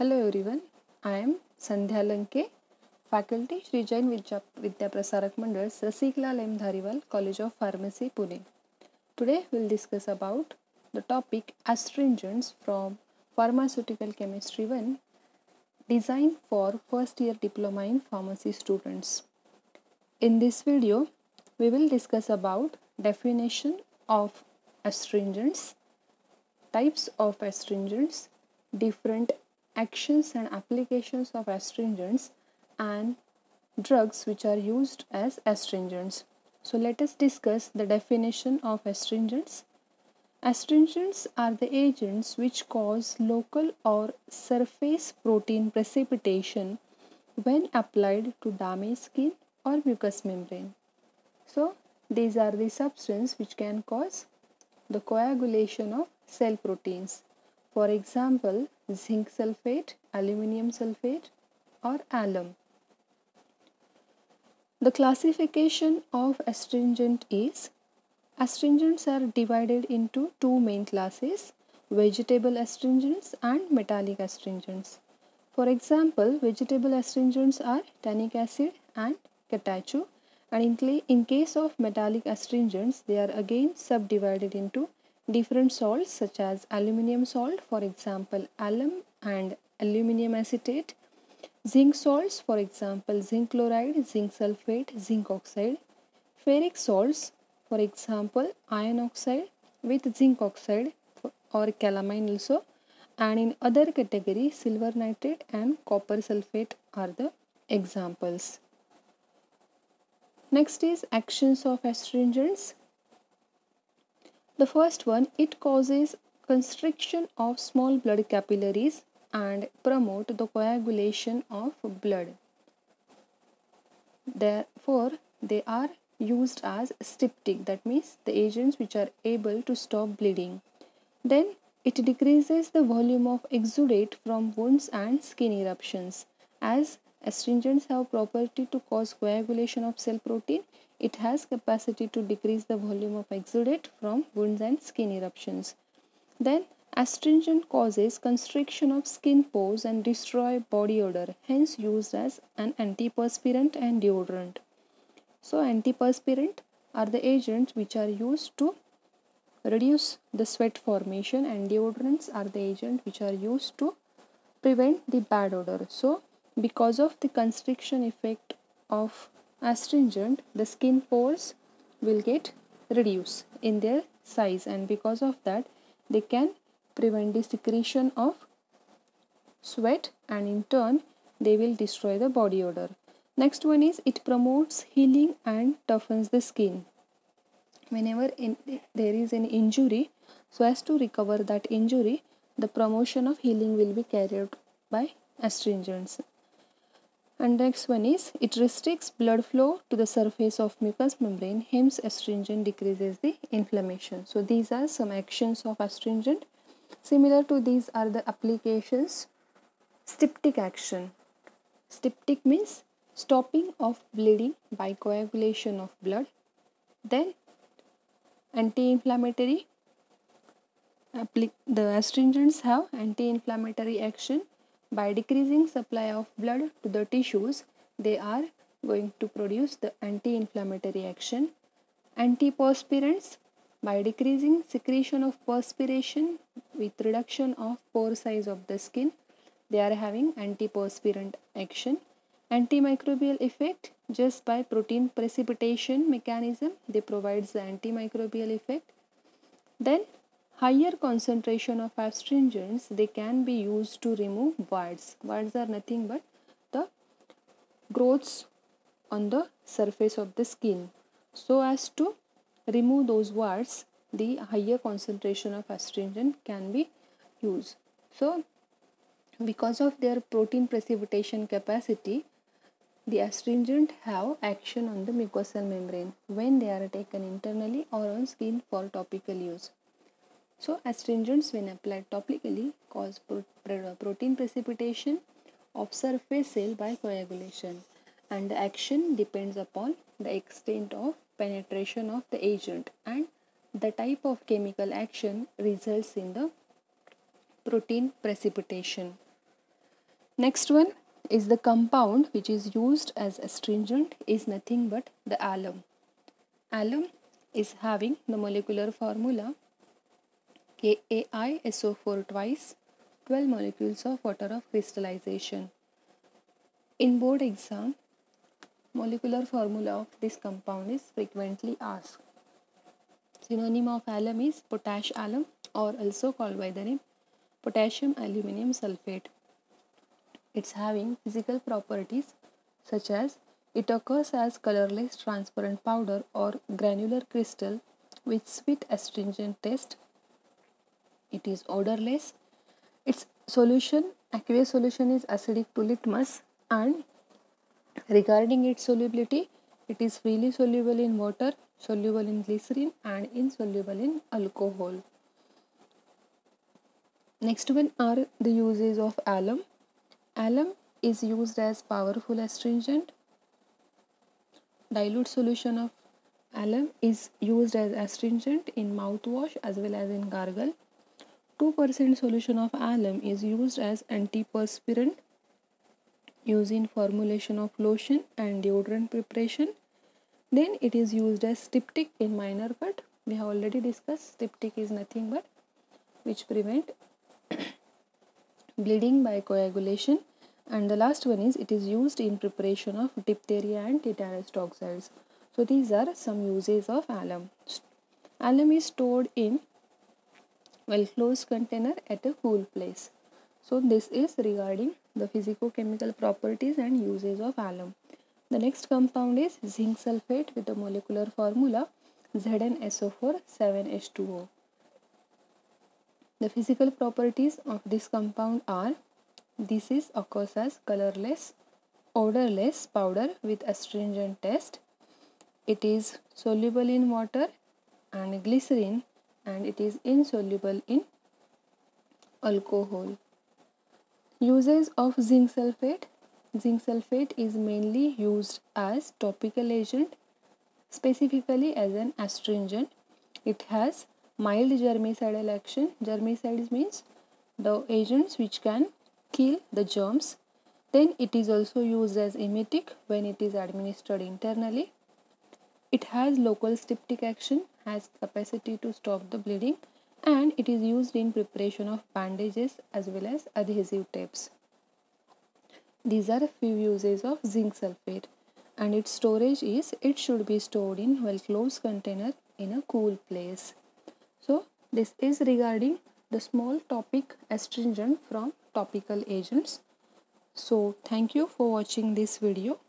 Hello everyone, I am Sandhya Lanke, Faculty Shri Jain Vidya Prasarak Mandal, Rasiklal M. Dhariwal, College of Pharmacy, Pune. Today we will discuss about the topic astringents from Pharmaceutical Chemistry 1, designed for first year diploma in pharmacy students. In this video, we will discuss about definition of astringents, types of astringents, different actions and applications of astringents, and drugs which are used as astringents. So let us discuss the definition of astringents. Astringents are the agents which cause local or surface protein precipitation when applied to damaged skin or mucous membrane. So these are the substances which can cause the coagulation of cell proteins. For example, zinc sulfate, aluminum sulfate, or alum. The classification of astringent is: astringents are divided into two main classes, vegetable astringents and metallic astringents. For example, vegetable astringents are tannic acid and catechu, and in case of metallic astringents, they are again subdivided into different salts such as aluminum salt, for example alum and aluminum acetate, zinc salts, for example zinc chloride, zinc sulfate, zinc oxide, ferric salts, for example iron oxide with zinc oxide or calamine also, and in other category silver nitrate and copper sulfate are the examples. Next is actions of astringents. The first one, it causes constriction of small blood capillaries and promote the coagulation of blood. Therefore, they are used as styptic, that means the agents which are able to stop bleeding. Then it decreases the volume of exudate from wounds and skin eruptions. As astringents have property to cause coagulation of cell protein, it has capacity to decrease the volume of exudate from wounds and skin eruptions. Then astringent causes constriction of skin pores and destroy body odor, hence used as an antiperspirant and deodorant. So antiperspirant are the agents which are used to reduce the sweat formation, and deodorants are the agents which are used to prevent the bad odor. So because of the constriction effect of astringent, the skin pores will get reduced in their size, and because of that they can prevent the secretion of sweat, and in turn they will destroy the body odor. Next one is, it promotes healing and toughens the skin. Whenever there is an injury, so as to recover that injury, the promotion of healing will be carried out by astringents. And next one is, it restricts blood flow to the surface of mucous membrane, hence astringent decreases the inflammation. So these are some actions of astringent. Similar to these are the applications. Styptic action. Styptic means stopping of bleeding by coagulation of blood. Then anti-inflammatory. The astringents have anti-inflammatory action. By decreasing supply of blood to the tissues, they are going to produce the anti-inflammatory action. Antiperspirants, by decreasing secretion of perspiration with reduction of pore size of the skin, they are having antiperspirant action. Antimicrobial effect, just by protein precipitation mechanism, they provide the antimicrobial effect. Then higher concentration of astringents, they can be used to remove warts. Warts are nothing but the growths on the surface of the skin. So as to remove those warts, the higher concentration of astringent can be used. So because of their protein precipitation capacity, the astringent have action on the mucosal membrane when they are taken internally or on skin for topical use. So astringents when applied topically cause protein precipitation of surface cell by coagulation, and the action depends upon the extent of penetration of the agent, and the type of chemical action results in the protein precipitation. Next one is the compound which is used as astringent is nothing but the alum. Alum is having the molecular formula KAiSO4 twice, 12 molecules of water of crystallization. In board exam, molecular formula of this compound is frequently asked. Synonym of alum is potash alum, or also called by the name potassium aluminum sulfate. It's having physical properties such as it occurs as colorless transparent powder or granular crystal with sweet astringent taste. It is odorless. Its solution, aqueous solution, is acidic to litmus, and regarding its solubility, it is freely soluble in water, soluble in glycerin, and insoluble in alcohol. Next one are the uses of alum. Alum is used as powerful astringent. Dilute solution of alum is used as astringent in mouthwash as well as in gargle. 2% solution of alum is used as antiperspirant, used in formulation of lotion and deodorant preparation. Then it is used as styptic in minor cut. We have already discussed styptic is nothing but which prevent bleeding by coagulation. And the last one is it is used in preparation of diphtheria and tetanus toxoids. So these are some uses of alum. Alum is stored in well-closed container at a cool place. So this is regarding the physicochemical properties and uses of alum. The next compound is zinc sulfate with the molecular formula ZnSO4 7H2O. The physical properties of this compound are: this is occurs as colorless, odorless powder with astringent taste. It is soluble in water and glycerin, and it is insoluble in alcohol. Uses of zinc sulfate. Zinc sulfate is mainly used as topical agent, specifically as an astringent. It has mild germicidal action. Germicides means the agents which can kill the germs. Then it is also used as emetic when it is administered internally. It has local styptic action, has capacity to stop the bleeding, and it is used in preparation of bandages as well as adhesive tapes. These are a few uses of zinc sulfate, and its storage is it should be stored in well-closed container in a cool place. So this is regarding the small topic astringent from topical agents. So thank you for watching this video.